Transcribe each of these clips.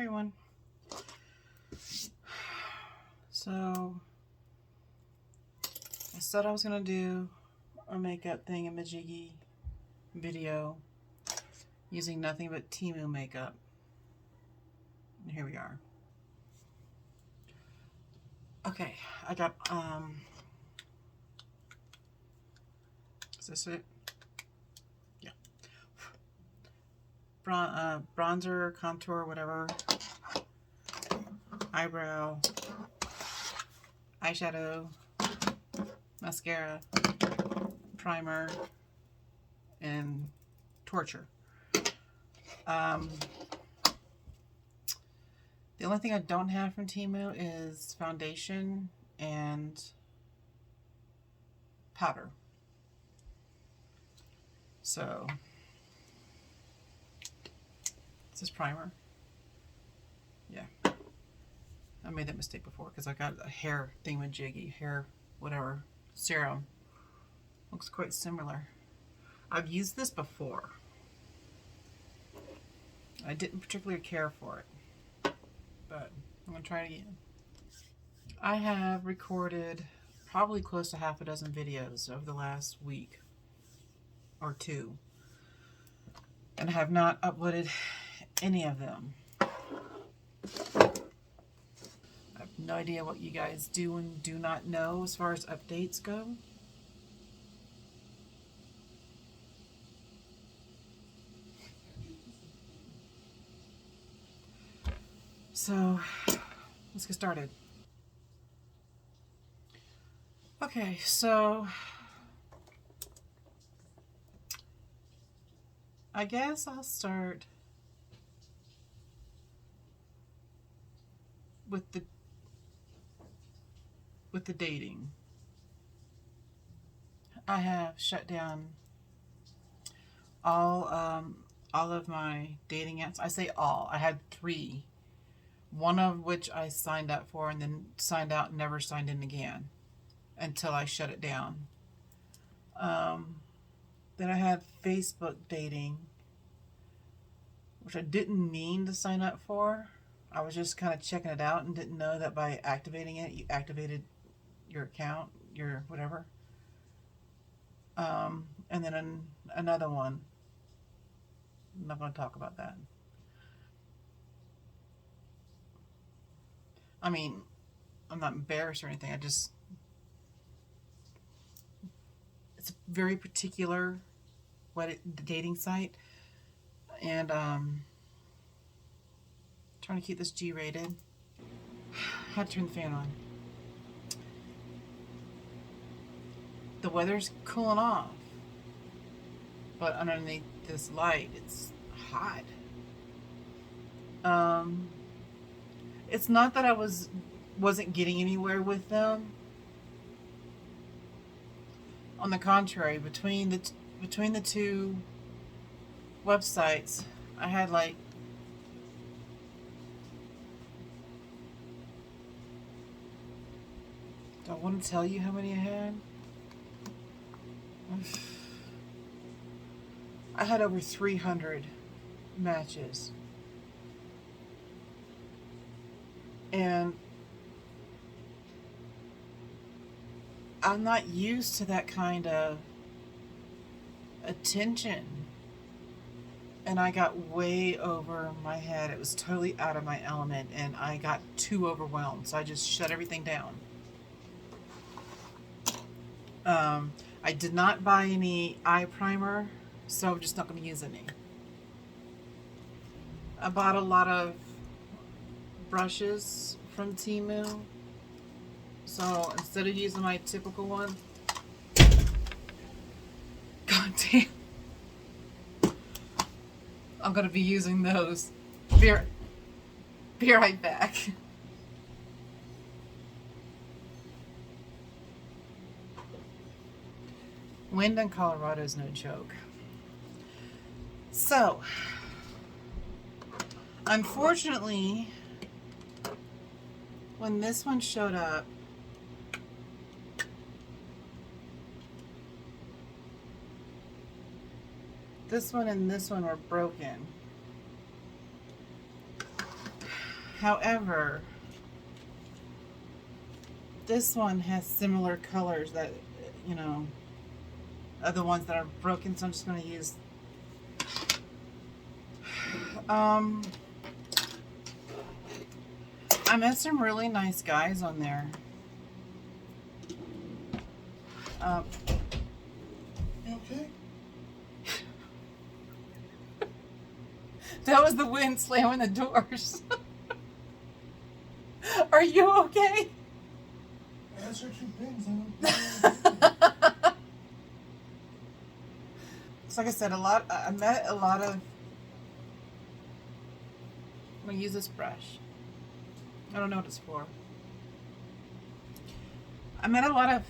everyone. So I said I was gonna do a makeup thingamajiggy video using nothing but Temu makeup. And here we are. Okay, I got is this it? Yeah. Bronzer, contour, whatever. Eyebrow, eyeshadow, mascara, primer, and torture. The only thing I don't have from Temu is foundation and powder. So, this is primer. Yeah. I made that mistake before because I got a hair thingamajiggy, hair whatever, serum. Looks quite similar. I've used this before. I didn't particularly care for it, but I'm going to try it again. I have recorded probably close to half a dozen videos over the last week or two, and I have not uploaded any of them. I have no idea what you guys do and do not know as far as updates go. So let's get started. Okay, so I guess I'll start with the dating. I have shut down all of my dating apps. I say all. I had 3. One of which I signed up for and then signed out and never signed in again until I shut it down. Then I had Facebook dating, which I didn't mean to sign up for. I was just kind of checking it out and didn't know that by activating it, you activated your account, your whatever. And then another one. I'm not going to talk about that. I mean, I'm not embarrassed or anything. It's a very particular dating site, and trying to keep this G-rated. Had to turn the fan on. The weather's cooling off, but underneath this light, it's hot. It's not that I wasn't getting anywhere with them. On the contrary, between the two websites, I had like do I want to tell you how many I had? I had over 300 matches. And I'm not used to that kind of attention. And I got way over my head. It was totally out of my element, and I got too overwhelmed. So I just shut everything down. I did not buy any eye primer, so I'm just not going to use any. I bought a lot of brushes from Temu, so instead of using my typical one, god damn, I'm gonna be using those. Be right back. Wind in Colorado is no joke. So, unfortunately, when this one showed up, this one and this one were broken. However, this one has similar colors that, you know, are the ones that are broken, so I'm just going to use I met some really nice guys on there. Okay. That was the wind slamming the doors. Are you okay? Answer two things. So like I said, I met a lot of. I'm gonna use this brush. I don't know what it's for. I met a lot of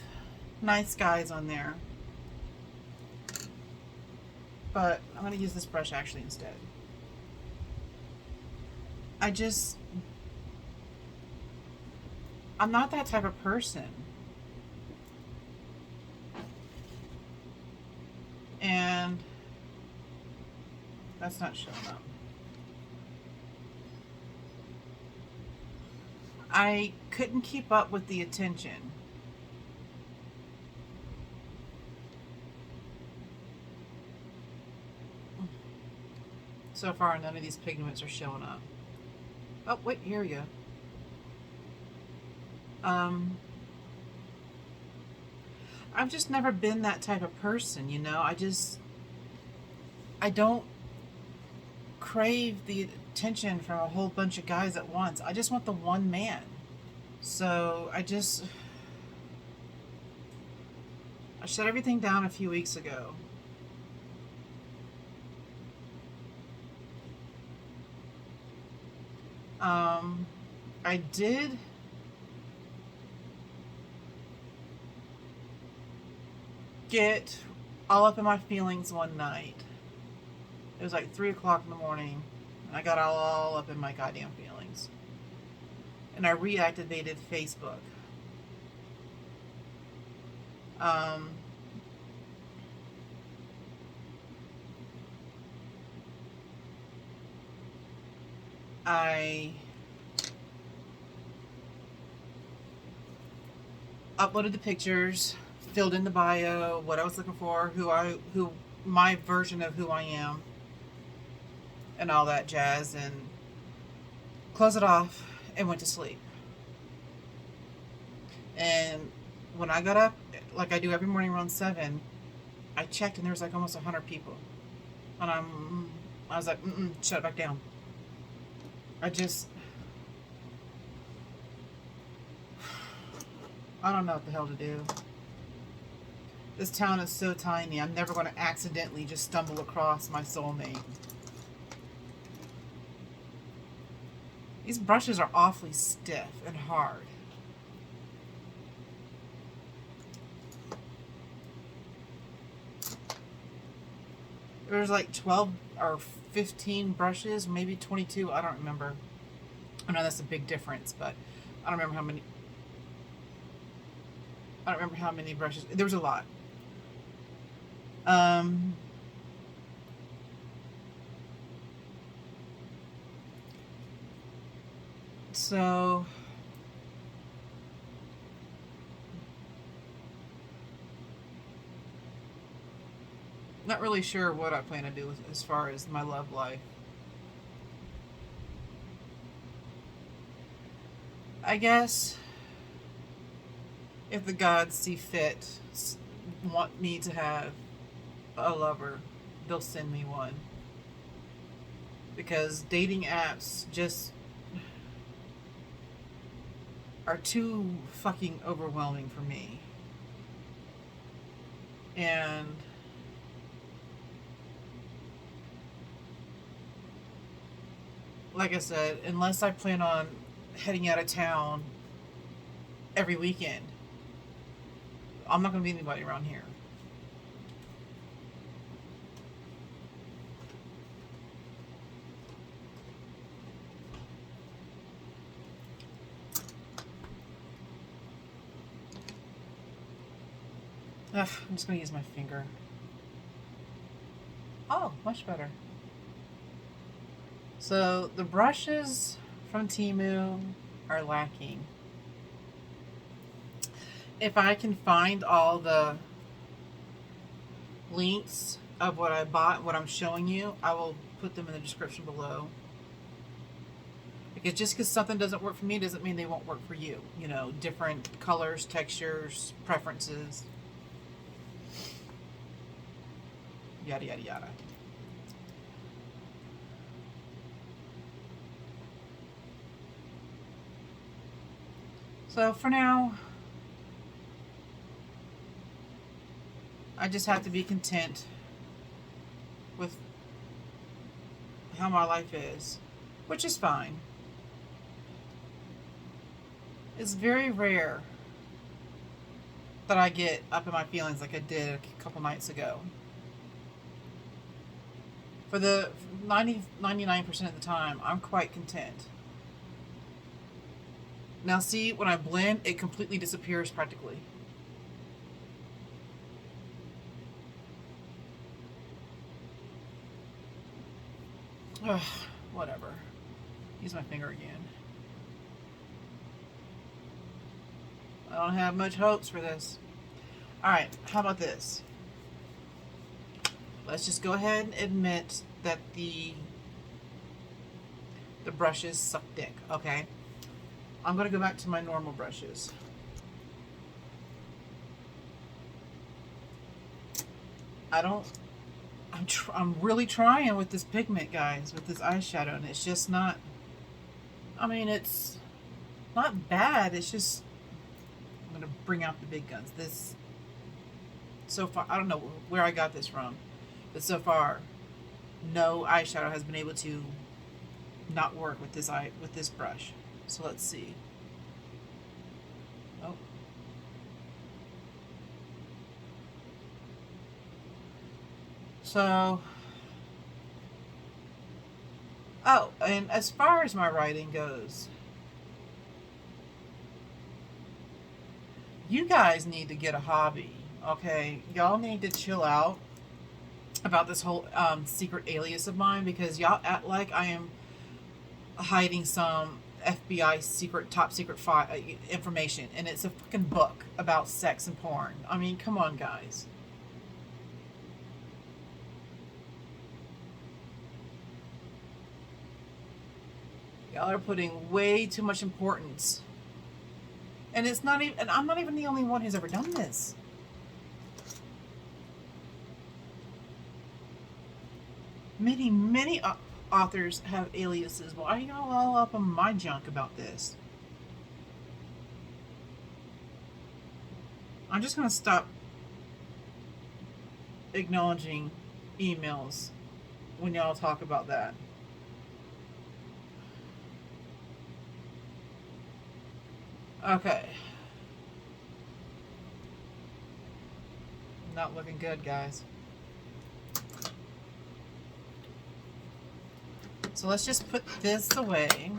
nice guys on there, but I'm gonna use this brush actually instead. I'm not that type of person. And that's not showing up. I couldn't keep up with the attention. So far, none of these pigments are showing up. Oh, wait, here we go. I've just never been that type of person, you know? I don't crave the attention from a whole bunch of guys at once. I just want the one man. So I shut everything down a few weeks ago. I did get all up in my feelings one night. It was like 3 o'clock in the morning, and I got all up in my goddamn feelings. And I reactivated Facebook. I uploaded the pictures, filled in the bio, what I was looking for, who my version of who I am, and all that jazz, and closed it off and went to sleep. And when I got up, like I do every morning around 7, I checked and there was like almost 100 people. And I was like, shut it back down. I don't know what the hell to do. This town is so tiny, I'm never going to accidentally just stumble across my soulmate. These brushes are awfully stiff and hard. There's like 12 or 15 brushes, maybe 22, I don't remember. I know that's a big difference, but I don't remember how many. I don't remember how many brushes. There was a lot. So not really sure what I plan to do as far as my love life. I guess if the gods see fit, want me to have a lover, they'll send me one. Because dating apps just are too fucking overwhelming for me. And like I said, unless I plan on heading out of town every weekend, I'm not going to meet anybody around here. Ugh, I'm just going to use my finger. Oh, much better. So the brushes from Temu are lacking. If I can find all the links of what I bought, what I'm showing you, I will put them in the description below. Because just because something doesn't work for me doesn't mean they won't work for you. You know, different colors, textures, preferences, yada yada yada. So for now, I just have to be content with how my life is, which is fine. It's very rare that I get up in my feelings like I did a couple nights ago. For the 99% of the time, I'm quite content. Now see, when I blend, it completely disappears practically. Ugh, whatever. Use my finger again. I don't have much hopes for this. Alright, how about this? Let's just go ahead and admit that the brushes suck dick, okay? I'm going to go back to my normal brushes. I'm really trying with this pigment, guys, with this eyeshadow, and it's just not, I mean, it's not bad, it's just, I'm going to bring out the big guns. This, so far, I don't know where I got this from, but so far, no eyeshadow has been able to not work with this brush. So let's see. Oh. So, oh, and as far as my writing goes, you guys need to get a hobby, okay? Y'all need to chill out about this whole secret alias of mine, because y'all act like I am hiding some FBI secret, top secret information, and it's a fucking book about sex and porn. I mean, come on, guys. Y'all are putting way too much importance, and it's not even. And I'm not even the only one who's ever done this. Many authors have aliases. Why are y'all all up on my junk about this? I'm just going to stop acknowledging emails when y'all talk about that. Okay. Not looking good, guys. So let's just put this away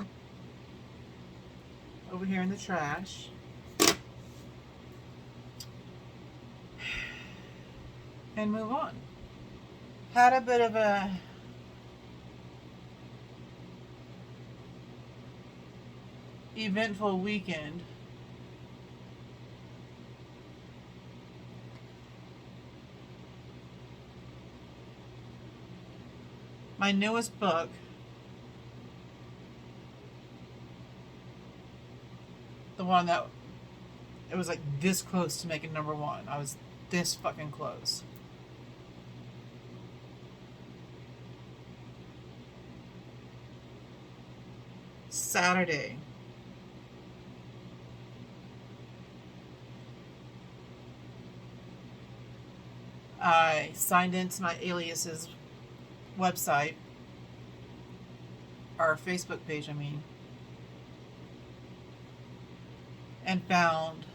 over here in the trash. And move on. Had a bit of a eventful weekend. My newest book, the one that it was like this close to making #1. I was this fucking close. Saturday, I signed into my alias's website, or Facebook page, I mean, and found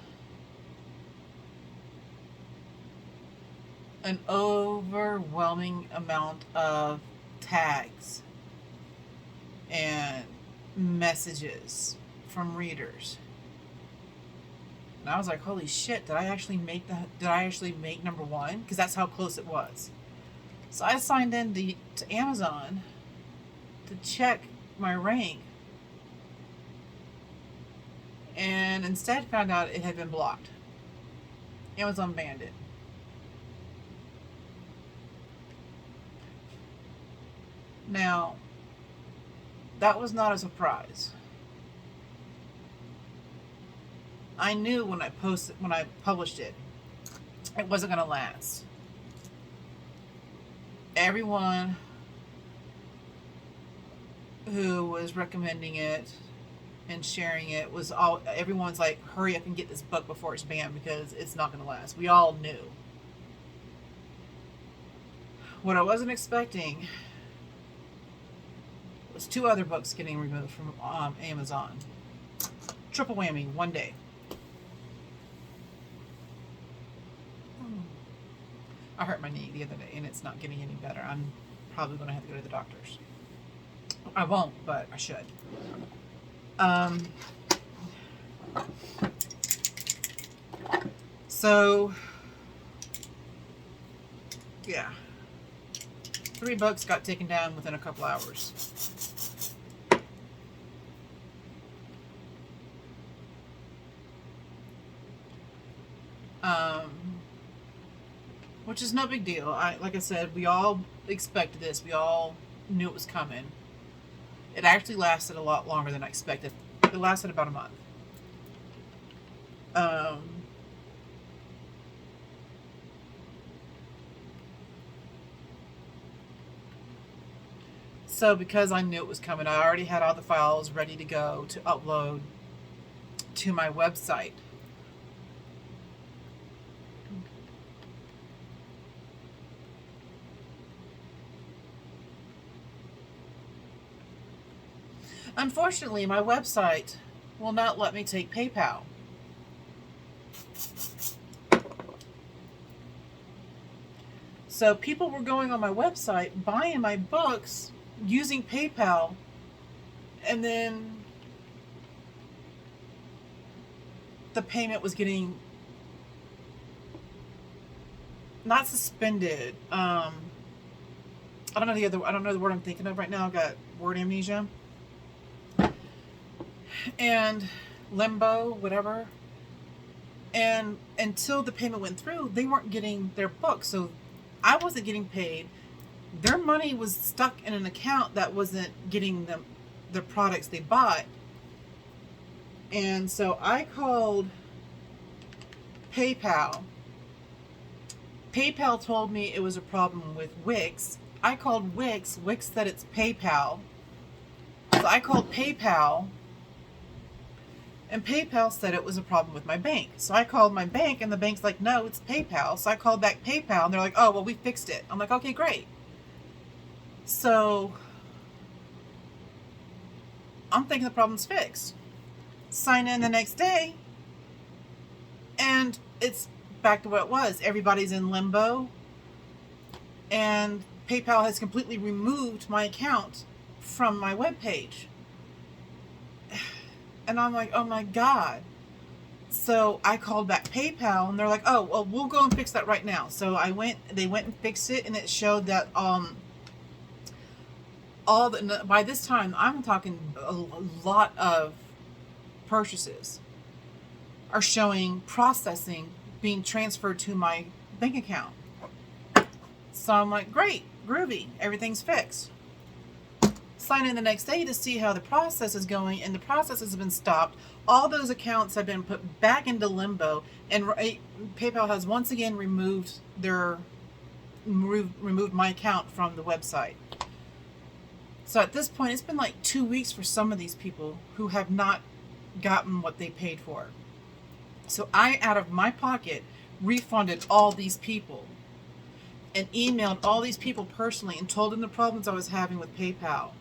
an overwhelming amount of tags and messages from readers. And I was like, holy shit, did I actually make #1? Because that's how close it was. So I signed in to Amazon to check my rank. and instead found out it had been blocked. Amazon banned it. Now, that was not a surprise. I knew when I published it, it wasn't going to last. Everyone who was recommending it and sharing it everyone's like, hurry up and get this book before it's banned because it's not going to last. We all knew. What I wasn't expecting was 2 other books getting removed from Amazon. Triple whammy, one day. I hurt my knee the other day and it's not getting any better. I'm probably going to have to go to the doctor's. I won't, but I should. So, yeah. 3 books got taken down within a couple hours. Which is no big deal. Like I said, we all expected this. We all knew it was coming. It actually lasted a lot longer than I expected. It lasted about a month. So because I knew it was coming, I already had all the files ready to go to upload to my website. Unfortunately, my website will not let me take PayPal. So people were going on my website, buying my books using PayPal, and then the payment was getting not suspended. I don't know the word I'm thinking of right now. I've got word amnesia. And limbo, whatever. And until the payment went through, they weren't getting their book. So I wasn't getting paid. Their money was stuck in an account that wasn't getting them the products they bought. And so I called PayPal. PayPal told me it was a problem with Wix. I called Wix. Wix said it's PayPal. So I called PayPal. And PayPal said it was a problem with my bank. So I called my bank, and the bank's like, no, it's PayPal. So I called back PayPal, and they're like, oh, well, we fixed it. I'm like, okay, great. So I'm thinking the problem's fixed. Sign in the next day, and it's back to what it was. Everybody's in limbo, and PayPal has completely removed my account from my webpage. And I'm like, oh my God. So I called back PayPal, and they're like, oh, well, we'll go and fix that right now. So they went and fixed it, and it showed that by this time, I'm talking a lot of purchases are showing processing being transferred to my bank account. So I'm like, great, groovy, everything's fixed. Sign in the next day to see how the process is going, and the process has been stopped. All those accounts have been put back into limbo, and PayPal has once again removed my account from the website. So at this point, it's been like 2 weeks for some of these people who have not gotten what they paid for. So I, out of my pocket, refunded all these people and emailed all these people personally and told them the problems I was having with PayPal.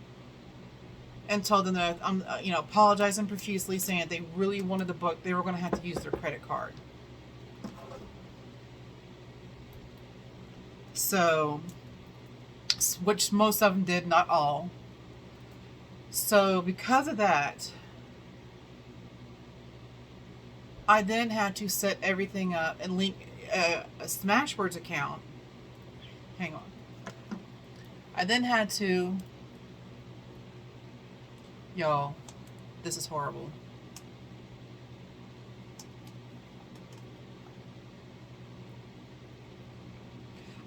And told them that I'm, apologizing profusely, saying they really wanted the book. They were going to have to use their credit card. So, which most of them did, not all. So, because of that, I then had to set everything up and link a Smashwords account. Hang on. I then had to... Y'all, this is horrible.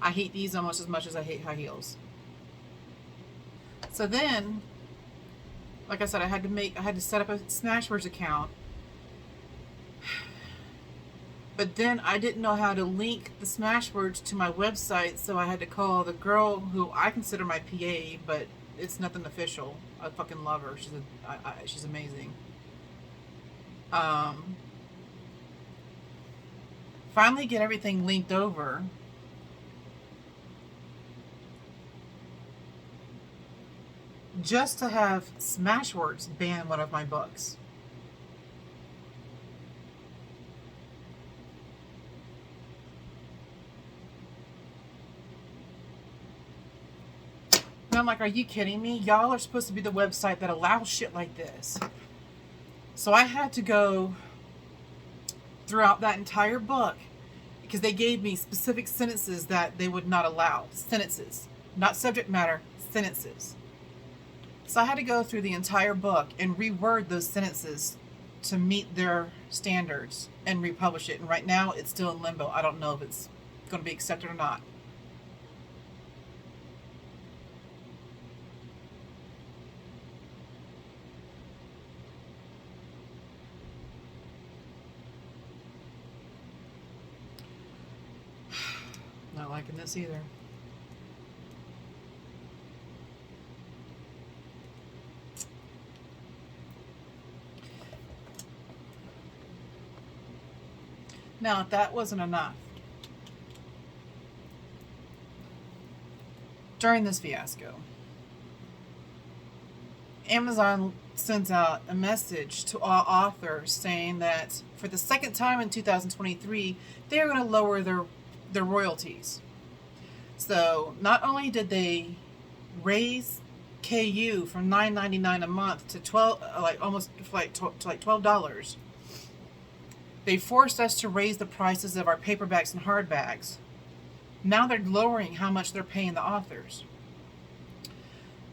I hate these almost as much as I hate high heels. So then, like I said, I had to set up a Smashwords account. But then I didn't know how to link the Smashwords to my website, so I had to call the girl who I consider my PA, but it's nothing official. I fucking love her. She's amazing. Finally get everything linked over. Just to have Smashwords ban one of my books. And I'm like, are you kidding me? Y'all are supposed to be the website that allows shit like this. So I had to go throughout that entire book because they gave me specific sentences that they would not allow. Sentences. Not subject matter, sentences. So I had to go through the entire book and reword those sentences to meet their standards and republish it. And right now it's still in limbo. I don't know if it's going to be accepted or not. Not liking this either. Now, if that wasn't enough, during this fiasco, Amazon sends out a message to all authors saying that for the second time in 2023, they're going to lower their royalties. So not only did they raise KU from $9.99 a month to $12, they forced us to raise the prices of our paperbacks and hardbacks. Now they're lowering how much they're paying the authors.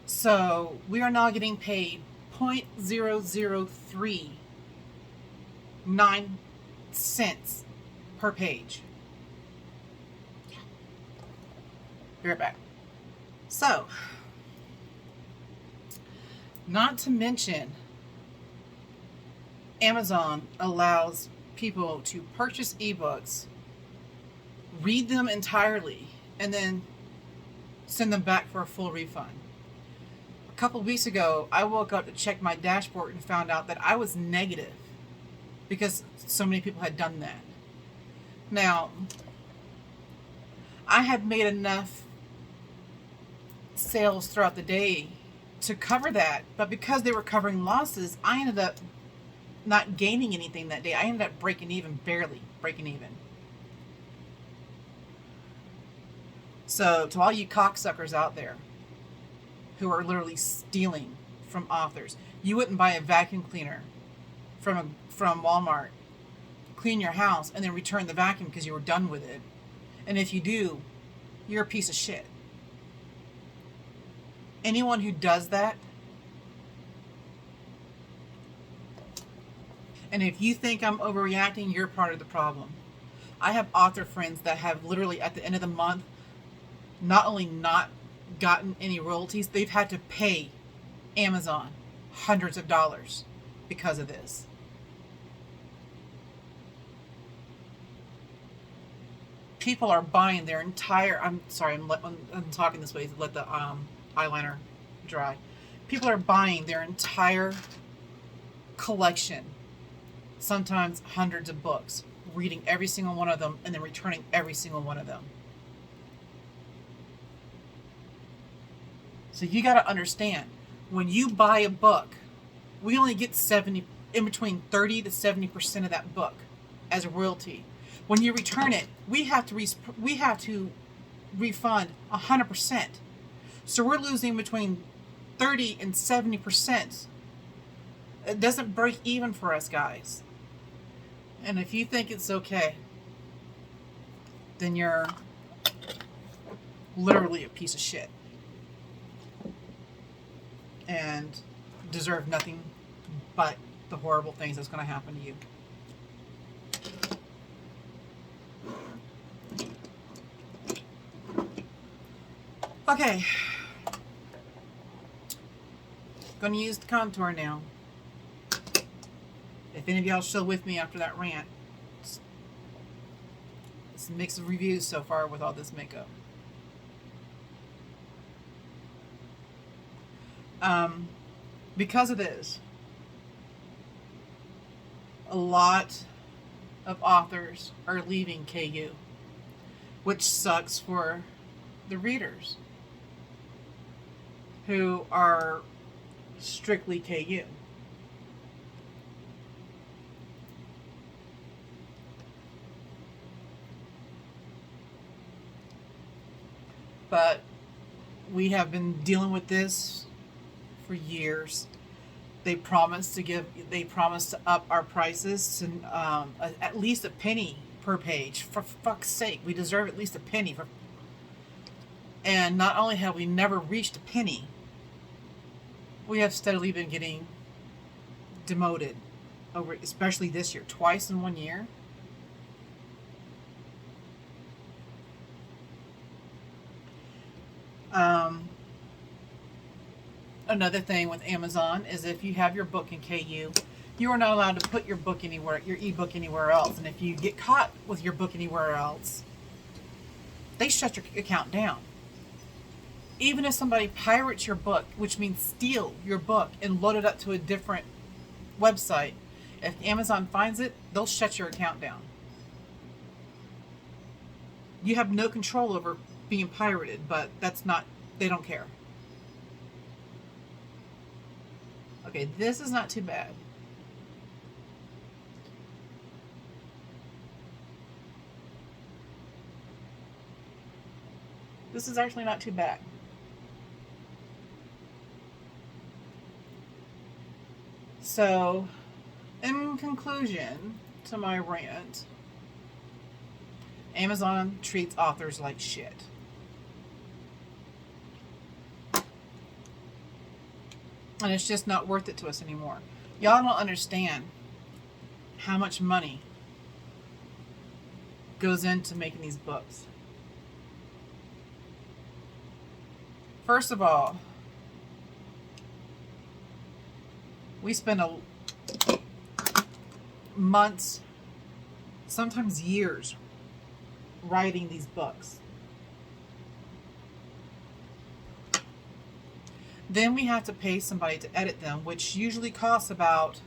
So we are now getting paid 0.0039 cents per page. Be right back. So, not to mention, Amazon allows people to purchase ebooks, read them entirely, and then send them back for a full refund. A couple weeks ago, I woke up to check my dashboard and found out that I was negative because so many people had done that. Now, I had made enough sales throughout the day to cover that, but because they were covering losses, I ended up not gaining anything that day. I ended up breaking even, barely breaking even. So to all you cocksuckers out there who are literally stealing from authors, you wouldn't buy a vacuum cleaner from Walmart, clean your house, and then return the vacuum because you were done with it. And if you do, you're a piece of shit. Anyone who does that, and if you think I'm overreacting, you're part of the problem. I have author friends that have literally at the end of the month not only not gotten any royalties, they've had to pay Amazon hundreds of dollars because of this. People are buying their entire, I'm sorry, I'm talking this way to let the eyeliner dry. People are buying their entire collection, sometimes hundreds of books, reading every single one of them, and then returning every single one of them. So you got to understand, when you buy a book, we only get in between 30 to 70% of that book as a royalty. When you return it, we have to refund 100%. So we're losing between 30 and 70%. It doesn't break even for us, guys. And if you think it's okay, then you're literally a piece of shit and deserve nothing but the horrible things that's going to happen to you. Okay. Gonna use the contour now. If any of y'all still with me after that rant. It's mixed reviews so far with all this makeup. Because of this, a lot of authors are leaving KU, which sucks for the readers who are strictly KU. But we have been dealing with this for years. They promised to up our prices to at least a penny per page. For fuck's sake, we deserve at least a penny. And not only have we never reached a penny, we have steadily been getting demoted over, especially this year, twice in 1 year. Another thing with Amazon is if you have your book in KU, you are not allowed to put your book anywhere, your ebook anywhere else. And if you get caught with your book anywhere else, they shut your account down. Even if somebody pirates your book, which means steal your book and load it up to a different website, if Amazon finds it, they'll shut your account down. You have no control over being pirated, but that's not, they don't care. Okay, this is not too bad. This is actually not too bad. So, in conclusion to my rant, Amazon treats authors like shit. And it's just not worth it to us anymore. Y'all don't understand how much money goes into making these books. First of all, we spend months, sometimes years, writing these books. Then we have to pay somebody to edit them, which usually costs about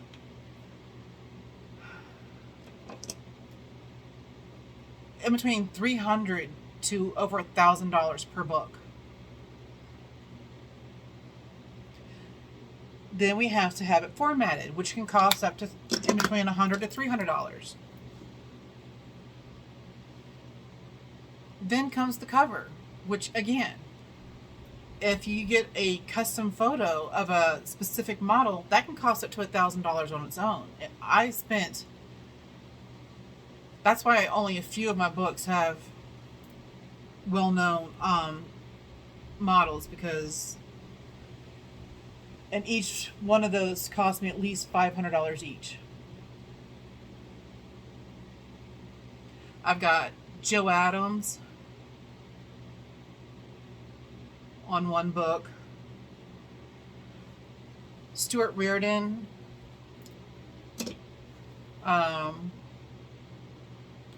in between $300 to over $1,000 per book. Then we have to have it formatted, which can cost up to in between $100 to $300. Then comes the cover, which again, if you get a custom photo of a specific model, that can cost up to $1,000 on its own. That's why only a few of my books have well-known models, because and each one of those cost me at least $500 each. I've got Joe Adams on one book, Stuart Reardon,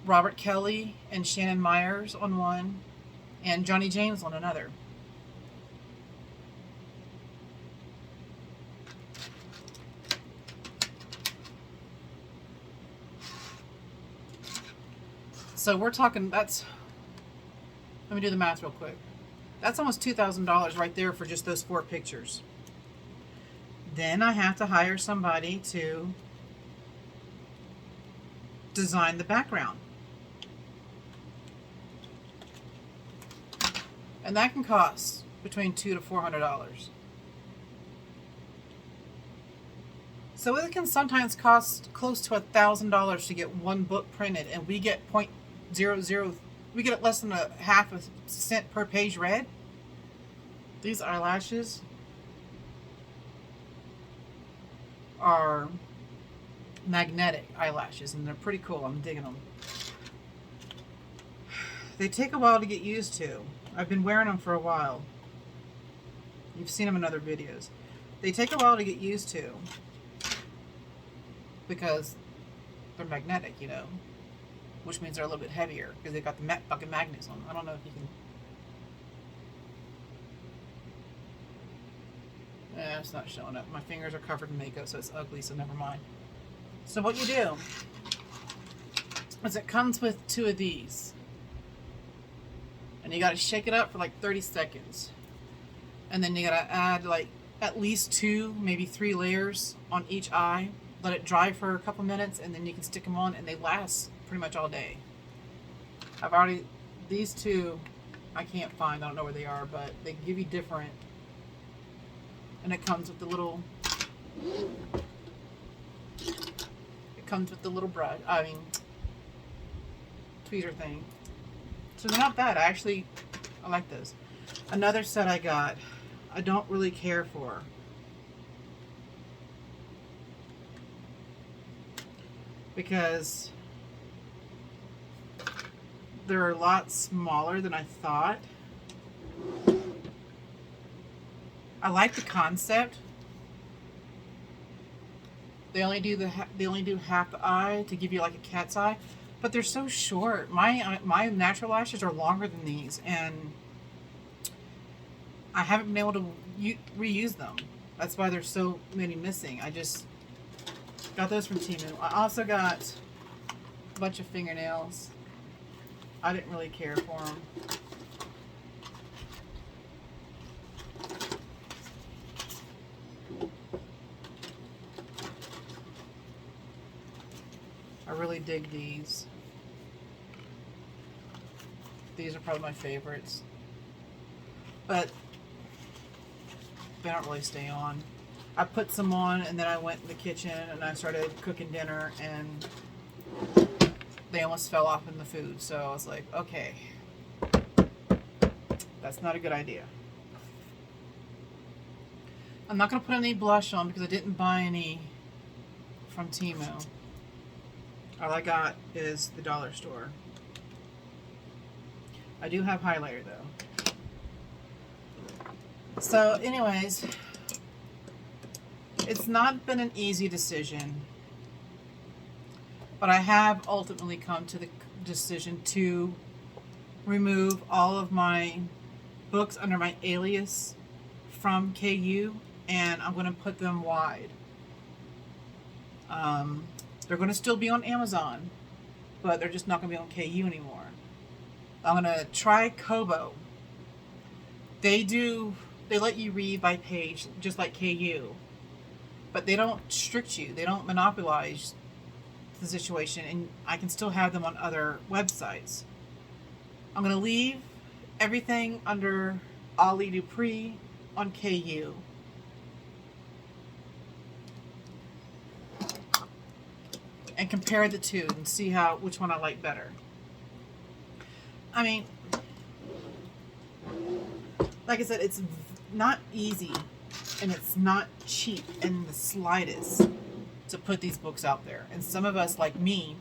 Robert Kelly and Shannon Myers on one, and Johnny James on another. So we're talking, let me do the math real quick. That's almost $2,000 right there for just those 4 pictures. Then I have to hire somebody to design the background. And that can cost between $200 to $400. So it can sometimes cost close to $1,000 to get one book printed, and we get we get less than a half a cent per page read. These eyelashes are magnetic eyelashes, and they're pretty cool. I'm digging them. They take a while to get used to. I've been wearing them for a while. You've seen them in other videos. They take a while to get used to because they're magnetic, you know, which means they're a little bit heavier because they got the fucking magnets on them. I don't know if you can. It's not showing up. My fingers are covered in makeup, so it's ugly, so never mind. So what you do is it comes with 2 of these. And you gotta shake it up for like 30 seconds. And then you gotta add like at least 2, maybe 3 layers on each eye. Let it dry for a couple minutes, and then you can stick them on, and they last pretty much all day. These 2, I can't find, I don't know where they are, but they give you different. And it comes with the little, brush, tweezer thing. So they're not bad. I like those. Another set I got, I don't really care for. Because they're a lot smaller than I thought. I like the concept. They only do half the eye to give you like a cat's eye, but they're so short. My natural lashes are longer than these, and I haven't been able to reuse them. That's why there's so many missing. I just got those from Temu. I also got a bunch of fingernails. I didn't really care for them. I really dig these. These are probably my favorites. But they don't really stay on. I put some on, and then I went in the kitchen and I started cooking dinner, and they almost fell off in the food. So I was like, okay, that's not a good idea. I'm not going to put any blush on because I didn't buy any from Temu. All I got is the dollar store. I do have highlighter though. So anyways, it's not been an easy decision, but I have ultimately come to the decision to remove all of my books under my alias from KU, and I'm going to put them wide. They're going to still be on Amazon, but they're just not going to be on KU anymore. I'm going to try Kobo. They let you read by page just like KU, but they don't restrict you. They don't monopolize the situation, and I can still have them on other websites. I'm going to leave everything under Ali Dupree on KU. And compare the two and see which one I like better. I mean, like I said, it's not easy and it's not cheap in the slightest to put these books out there. And some of us, like me,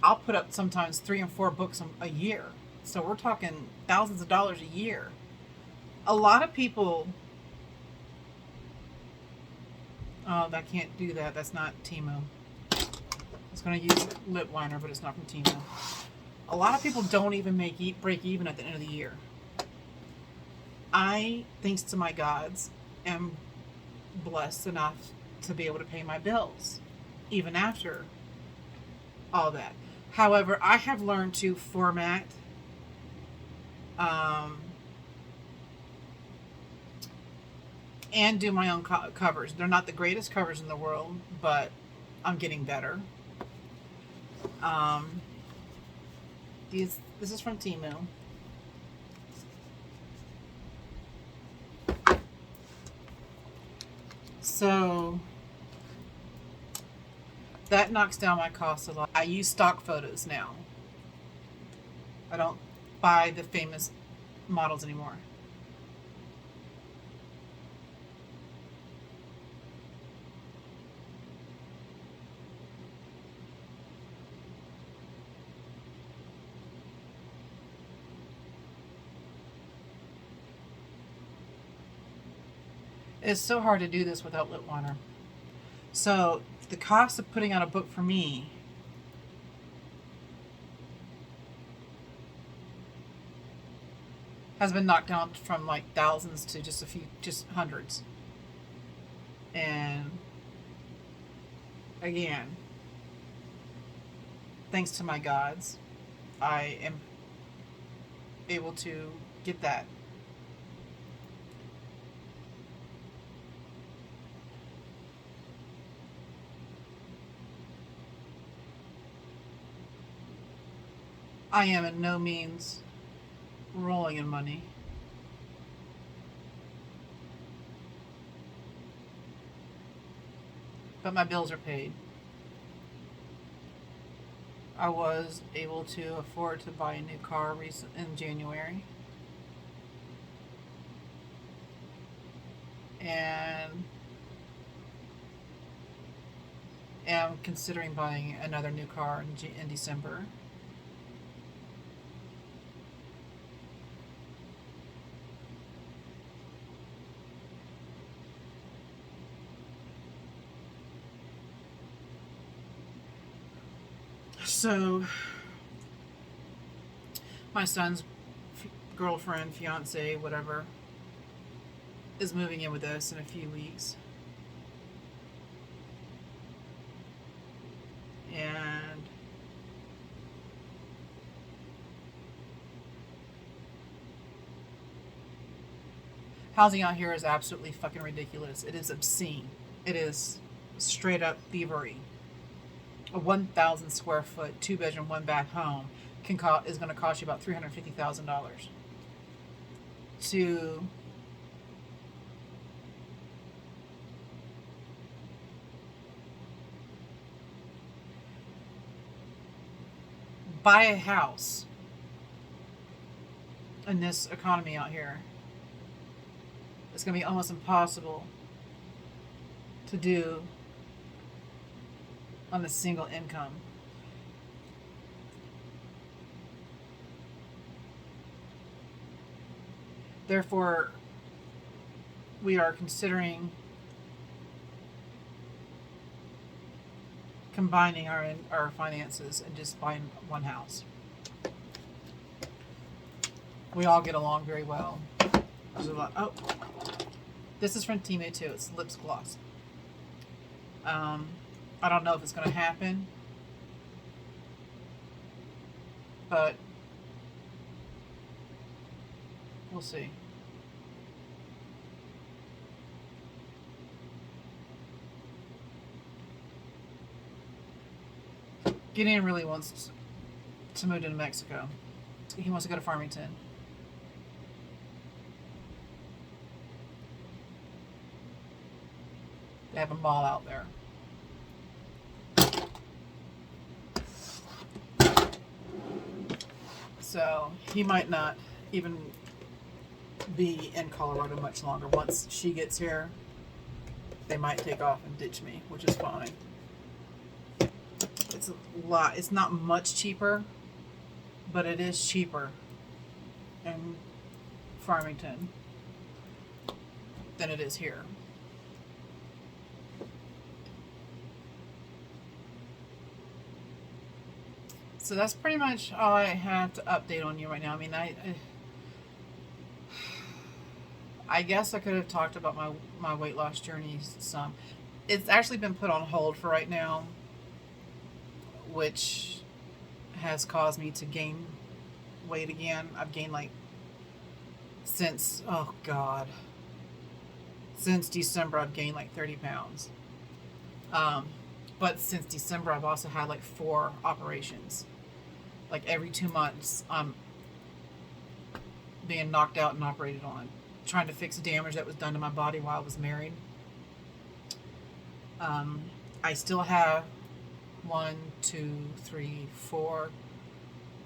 I'll put up sometimes 3 and 4 books a year. So we're talking thousands of dollars a year. A lot of people, oh, I can't do that. That's not Temu. I was going to use lip liner, but it's not from Temu. A lot of people don't even break even at the end of the year. I, thanks to my gods, am blessed enough to be able to pay my bills, even after all that. However, I have learned to format and do my own covers. They're not the greatest covers in the world, but I'm getting better. This is from Temu. So that knocks down my cost a lot. I use stock photos now. I don't buy the famous models anymore. It's so hard to do this without lip liner. So the cost of putting out a book for me has been knocked down from like thousands to just a few, just hundreds. And again, thanks to my gods, I am able to get that. I am in no means rolling in money. But my bills are paid. I was able to afford to buy a new car in January. And am considering buying another new car in December. So, my son's girlfriend, fiance, whatever, is moving in with us in a few weeks. And housing out here is absolutely fucking ridiculous. It is obscene. It is straight up thievery. A 1,000 square foot, 2-bedroom, 1-bath home is going to cost you about $350,000 to buy a house in this economy out here. It's going to be almost impossible to do on a single income. Therefore, we are considering combining our finances and just buying one house. We all get along very well. There's a lot. Oh, this is from Temu too. It's lips gloss. I don't know if it's going to happen, but we'll see. Gideon really wants to move to New Mexico. He wants to go to Farmington. They have a mall out there. So he might not even be in Colorado much longer. Once she gets here, they might take off and ditch me, which is fine. It's a lot. It's not much cheaper, but it is cheaper in Farmington than it is here. So that's pretty much all I have to update on you right now. I mean, I guess I could have talked about my weight loss journey some. It's actually been put on hold for right now, which has caused me to gain weight again. I've gained since December I've gained 30 pounds. But since December I've also had 4 operations. Every 2 months I'm being knocked out and operated on, trying to fix damage that was done to my body while I was married. I still have 1, 2, 3, 4,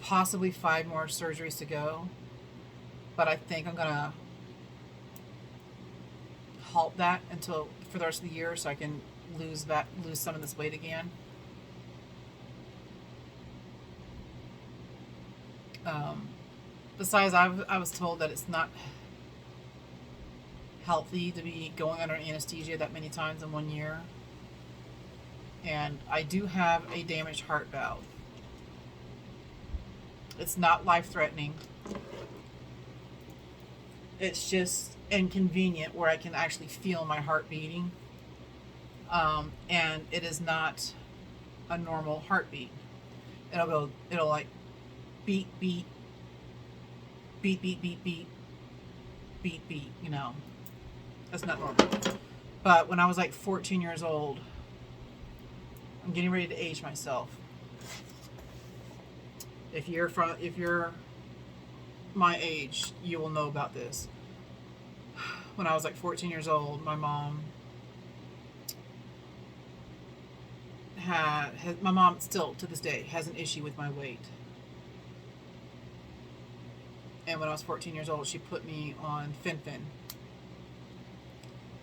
possibly 5 more surgeries to go, but I think I'm gonna halt that for the rest of the year so I can lose some of this weight again. Besides, I was told that it's not healthy to be going under anesthesia that many times in 1 year. And I do have a damaged heart valve. It's not life-threatening. It's just inconvenient where I can actually feel my heart beating. And it is not a normal heartbeat. It'll like beat, beat, beat, beat, beat, beat, beat, beat, you know. That's not normal. But when I was like 14 years old, I'm getting ready to age myself. If you're my age, you will know about this. When I was like 14 years old, my mom my mom still to this day has an issue with my weight. And when I was 14 years old, she put me on Fin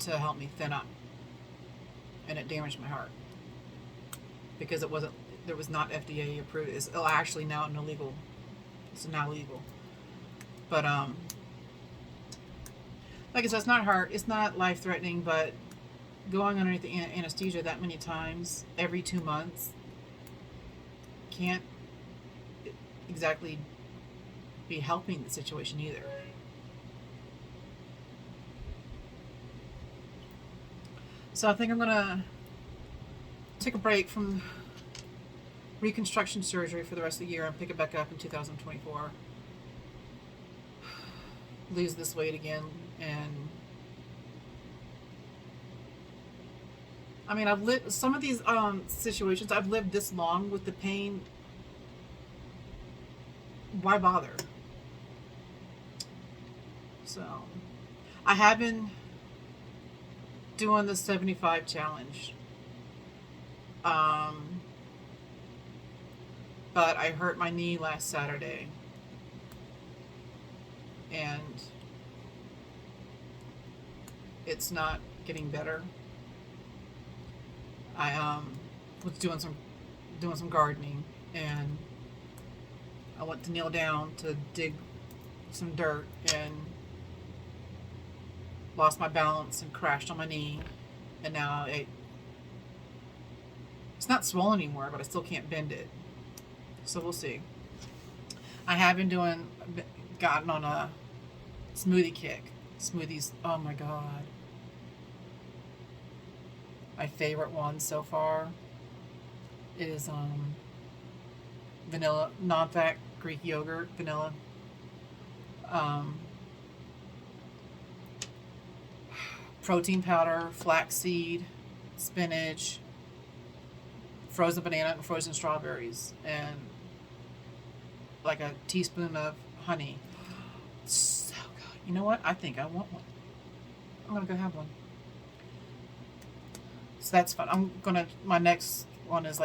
to help me thin up. And it damaged my heart. Because it was not FDA approved. It's actually now illegal. It's now legal. But like I said, it's not life threatening, but going underneath the anesthesia that many times every 2 months can't exactly be helping the situation either. So I think I'm gonna take a break from reconstruction surgery for the rest of the year and pick it back up in 2024. Lose this weight again. And I mean, I've lived some of these situations. I've lived this long with the pain. Why bother? So I have been doing the 75 challenge. But I hurt my knee last Saturday. And it's not getting better. I was doing some gardening, and I went to kneel down to dig some dirt and lost my balance and crashed on my knee, and now it's not swollen anymore, but I still can't bend it. So we'll see. I have gotten on a smoothie kick. Smoothies, oh my god. My favorite one so far is vanilla, non-fat Greek yogurt, vanilla. Protein powder, flaxseed, spinach, frozen banana, and frozen strawberries, and like a teaspoon of honey. So good. You know what? I think I want one. I'm gonna go have one. So that's fun. My next one is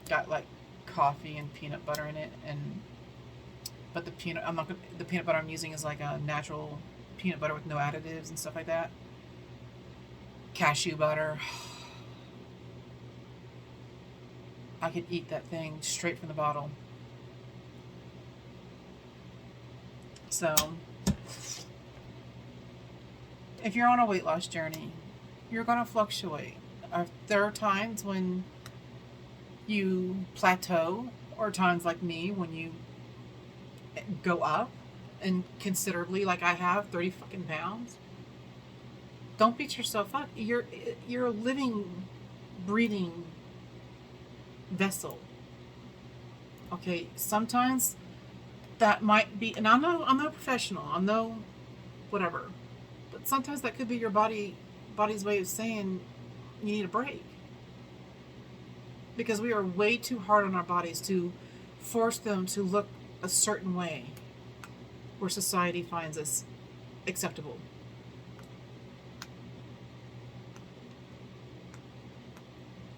got coffee and peanut butter in it, but the peanut butter I'm using is like a natural peanut butter with no additives and stuff like that. Cashew butter. I could eat that thing straight from the bottle. So, if you're on a weight loss journey, you're going to fluctuate. There are times when you plateau, or times like me when you go up and considerably, like I have, 30 fucking pounds. Don't beat yourself up. You're a living, breathing vessel. Okay, sometimes that might be, and I'm no professional, I'm no whatever, but sometimes that could be your body's way of saying you need a break, because we are way too hard on our bodies to force them to look a certain way where society finds us acceptable.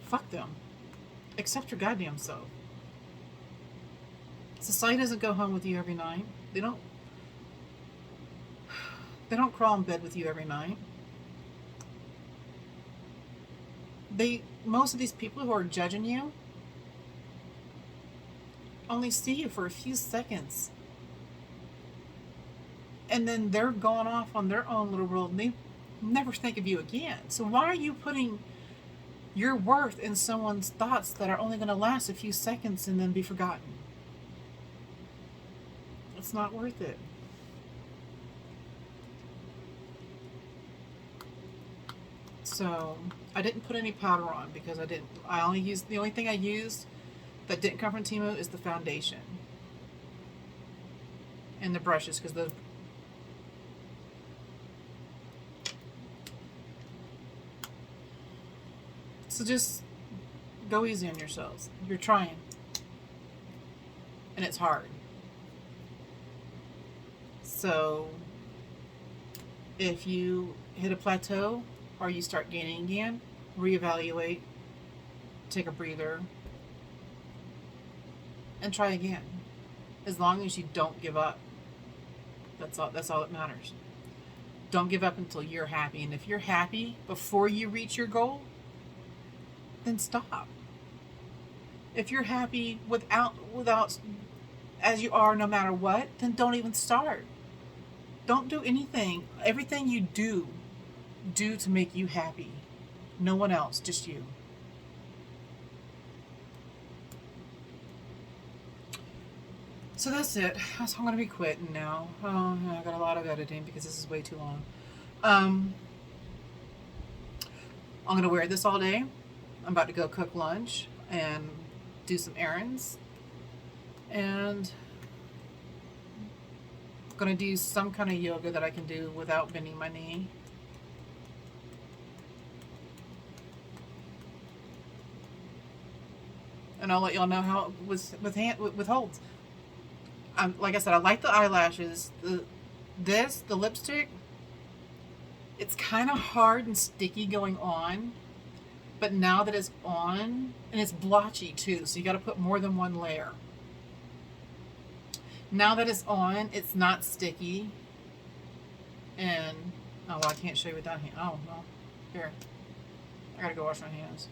Fuck them. Accept your goddamn self. Society doesn't go home with you every night. They don't crawl in bed with you every night. Most of these people who are judging you only see you for a few seconds. And then they're going off on their own little world, and they never think of you again. So why are you putting your worth in someone's thoughts that are only going to last a few seconds and then be forgotten? It's not worth it. So I didn't put any powder on because I only used, the only thing I used that didn't come from Temu is the foundation and the brushes, because those, so just go easy on yourselves. You're trying, and it's hard. So if you hit a plateau or you start gaining again, reevaluate, take a breather, and try again. As long as you don't give up. That's all that matters. Don't give up until you're happy. And if you're happy before you reach your goal, then stop. If you're happy without as you are no matter what, then don't even start. Don't do anything. Everything you do to make you happy. No one else, just you. So that's it. So I'm going to be quitting now. I got a lot of editing because this is way too long. I'm going to wear this all day. I'm about to go cook lunch and do some errands. And I'm going to do some kind of yoga that I can do without bending my knee. And I'll let y'all know how it was with holds. Like I said, I like the eyelashes. The lipstick, it's kind of hard and sticky going on. But now that it's on, and it's blotchy too, so you got to put more than one layer. Now that it's on, it's not sticky. And, oh, well, I can't show you without hand. Oh, well, here. I got to go wash my hands.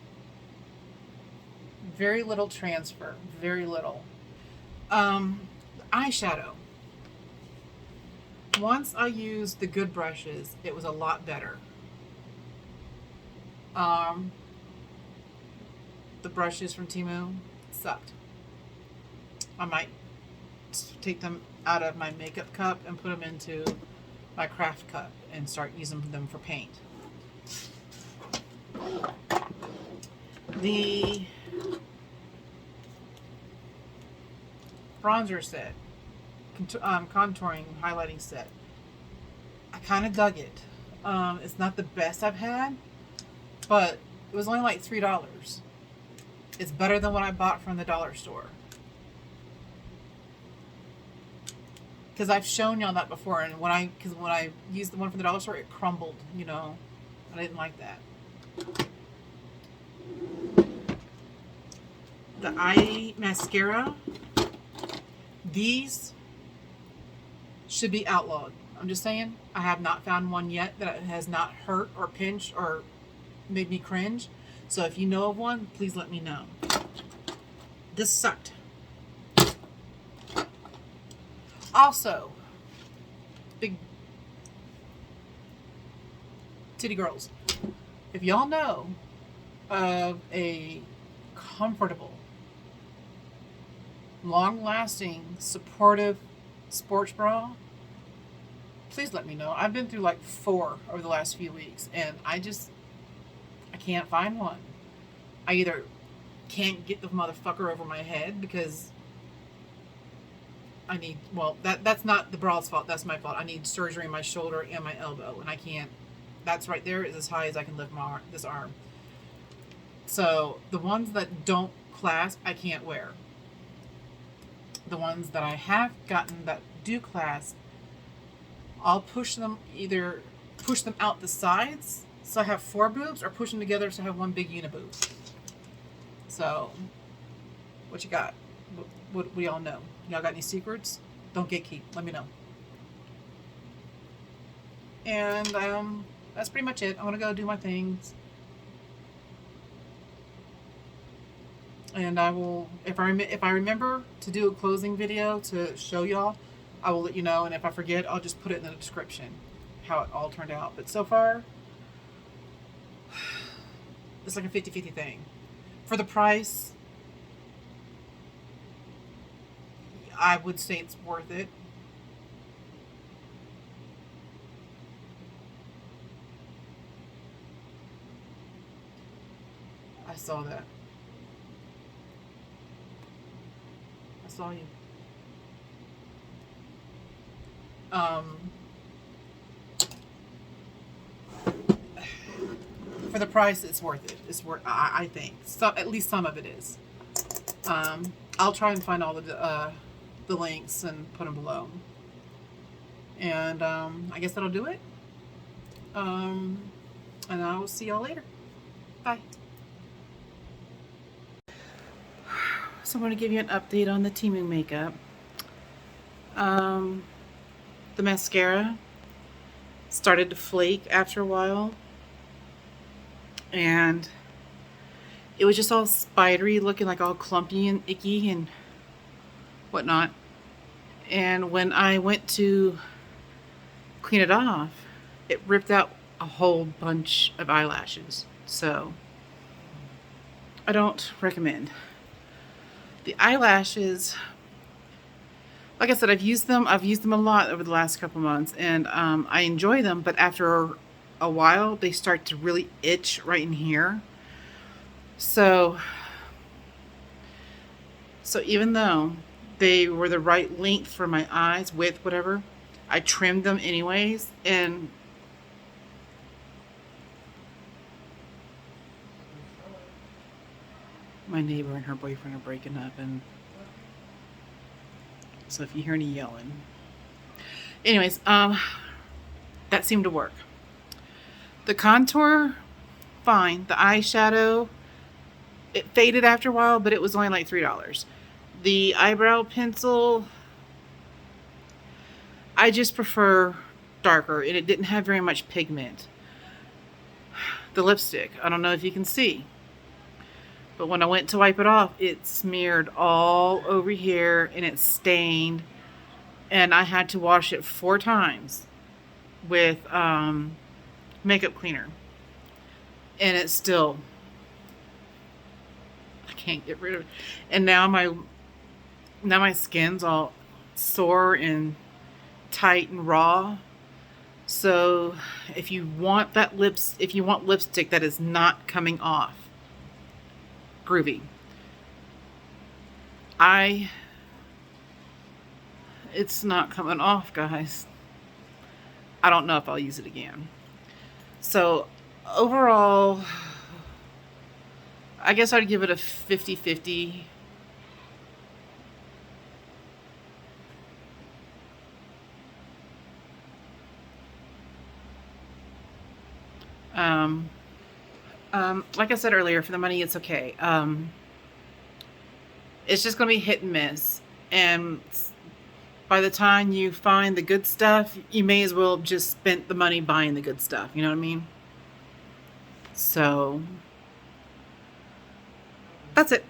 Very little transfer. Very little. Eyeshadow. Once I used the good brushes, it was a lot better. The brushes from Temu sucked. I might take them out of my makeup cup and put them into my craft cup and start using them for paint. The bronzer set, contouring, highlighting set, I kind of dug it. It's not the best I've had, but it was only like $3. It's better than what I bought from the dollar store. Because I've shown y'all that before, and when I used the one from the dollar store, it crumbled, you know. I didn't like that. The eye mascara, these should be outlawed. I'm just saying, I have not found one yet that has not hurt or pinched or made me cringe. So if you know of one, please let me know. This sucked. Also, big titty girls, if y'all know of a comfortable, long-lasting, supportive sports bra, please let me know. I've been through like 4 over the last few weeks, and I can't find one. I either can't get the motherfucker over my head because I need, well, that's not the bra's fault, that's my fault. I need surgery in my shoulder and my elbow, and I can't, that's right there is as high as I can lift this arm. So the ones that don't clasp, I can't wear. The ones that I have gotten that do clasp, I'll push them out the sides so I have 4 boobs, or push them together so I have one big uniboob. So, what you got? What do y'all know? Y'all got any secrets? Don't gatekeep. Let me know. And that's pretty much it. I'm gonna go do my things, and I will, if I remember to do a closing video to show y'all, I will let you know. And if I forget, I'll just put it in the description how it all turned out. But so far, It's like a 50-50 thing. For the price, I would say it's worth it. I saw that. I saw you. For the price, it's worth it. It's worth. I think. So at least some of it is. I'll try and find all the links and put them below. And I guess that'll do it. And I will see y'all later. Bye. So I'm going to give you an update on the Temu makeup. The mascara started to flake after a while. And it was just all spidery, looking like all clumpy and icky and whatnot. And when I went to clean it off, it ripped out a whole bunch of eyelashes. So I don't recommend. The eyelashes, like I said, I've used them a lot over the last couple months, and I enjoy them, but after a while they start to really itch right in here. So even though they were the right length for my eyes, width, whatever, I trimmed them anyways. And my neighbor and her boyfriend are breaking up, and so if you hear any yelling, anyways, that seemed to work. The contour, fine. The eyeshadow, it faded after a while, but it was only like $3. The eyebrow pencil, I just prefer darker, and it didn't have very much pigment. The lipstick, I don't know if you can see, but when I went to wipe it off, it smeared all over here and it stained, and I had to wash it 4 times with makeup cleaner, and it's still, I can't get rid of it. And now my skin's all sore and tight and raw. So if you want lipstick that is not coming off groovy, it's not coming off, guys. I don't know if I'll use it again. So overall, I guess I'd give it a 50-50. Like I said earlier, for the money, it's okay. It's just going to be hit and miss. And by the time you find the good stuff, you may as well just spend the money buying the good stuff. You know what I mean? So that's it.